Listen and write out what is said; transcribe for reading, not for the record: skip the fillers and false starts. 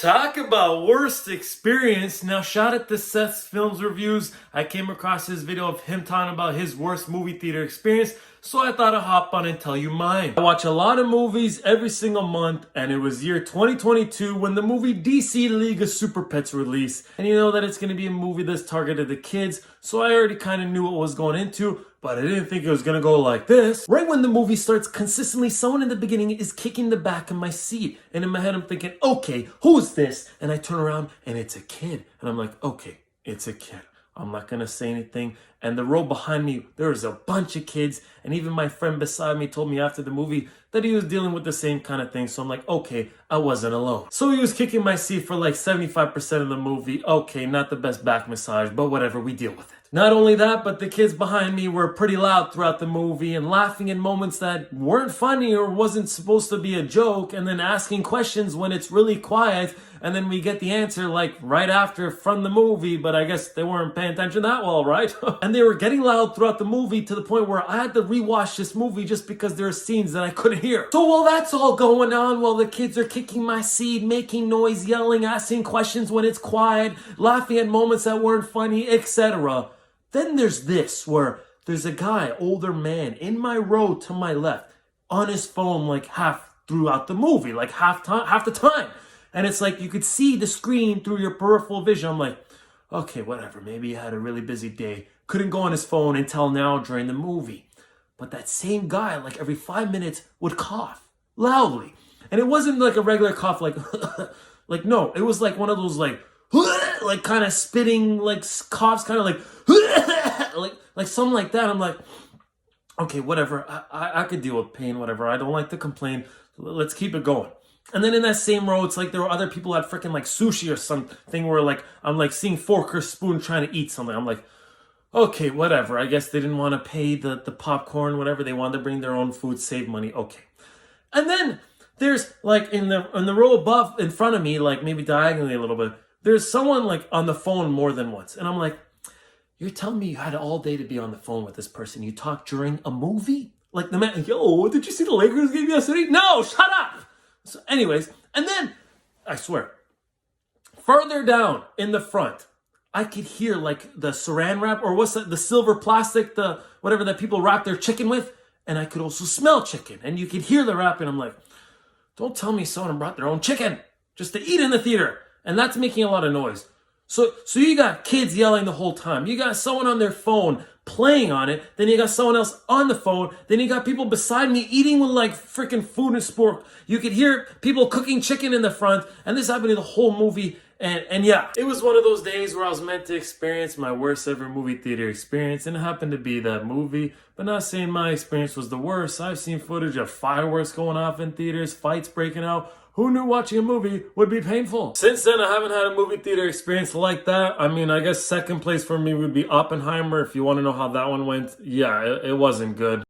Talk about worst experience. Now, shout out to Seth's Films Reviews. I came across his video of him talking about his worst movie theater experience, so I thought I'd hop on and tell you mine. I watch a lot of movies every single month, and it was year 2022 when the movie DC League of Super Pets released. And you know that it's going to be a movie that's targeted at kids, so I already kind of knew what was going into, but I didn't think it was going to go like this. Right when the movie starts, consistently someone in the beginning is kicking the back of my seat. And in my head, I'm thinking, okay, who's this? And I turn around and it's a kid. And I'm like, okay, it's a kid. I'm not going to say anything. And the row behind me, there was a bunch of kids. And even my friend beside me told me after the movie that he was dealing with the same kind of thing. So I'm like, okay, I wasn't alone. So he was kicking my seat for like 75% of the movie. Okay, not the best back massage, but whatever, we deal with it. Not only that, but the kids behind me were pretty loud throughout the movie and laughing in moments that weren't funny or wasn't supposed to be a joke, and then asking questions when it's really quiet, and then we get the answer like right after from the movie, but I guess they weren't paying attention that well, right? And they were getting loud throughout the movie to the point where I had to rewatch this movie just because there are scenes that I couldn't hear. So while that's all going on, while the kids are kicking my seat, making noise, yelling, asking questions when it's quiet, laughing at moments that weren't funny, etc., then there's this, where there's a guy, older man, in my row to my left, on his phone like half throughout the movie, like half the time. And it's like you could see the screen through your peripheral vision. I'm like, okay, whatever. Maybe he had a really busy day. Couldn't go on his phone until now during the movie. But that same guy, like every 5 minutes, would cough loudly. And it wasn't like a regular cough, like, like, no, it was like one of those like kind of spitting, like coughs, kind of like, like something like that. I'm like, okay, whatever. I could deal with pain, whatever. I don't like to complain. Let's keep it going. And then in that same row, it's like there were other people at freaking like sushi or something where like I'm like seeing fork or spoon trying to eat something. I'm like, okay, whatever. I guess they didn't want to pay the popcorn, whatever. They wanted to bring their own food, save money. Okay. And then there's like in the row above, in front of me, like maybe diagonally a little bit, there's someone like on the phone more than once. And I'm like, you're telling me you had all day to be on the phone with this person? You talked during a movie? Like the man, yo, did you see the Lakers game yesterday? No, shut up! So anyways, and then, I swear, further down in the front, I could hear like the saran wrap, or what's that, the silver plastic, the whatever that people wrap their chicken with. And I could also smell chicken. And you could hear the wrapping. I'm like, don't tell me someone brought their own chicken just to eat in the theater. And that's making a lot of noise. So you got kids yelling the whole time. You got someone on their phone playing on it. Then you got someone else on the phone. Then you got people beside me eating with like freaking food and spork. You could hear people cooking chicken in the front. And this happened in the whole movie. And yeah, it was one of those days where I was meant to experience my worst ever movie theater experience. And it happened to be that movie. But not saying my experience was the worst. I've seen footage of fireworks going off in theaters, fights breaking out. Who knew watching a movie would be painful? Since then, I haven't had a movie theater experience like that. I mean, I guess second place for me would be Oppenheimer. If you want to know how that one went, yeah, it wasn't good.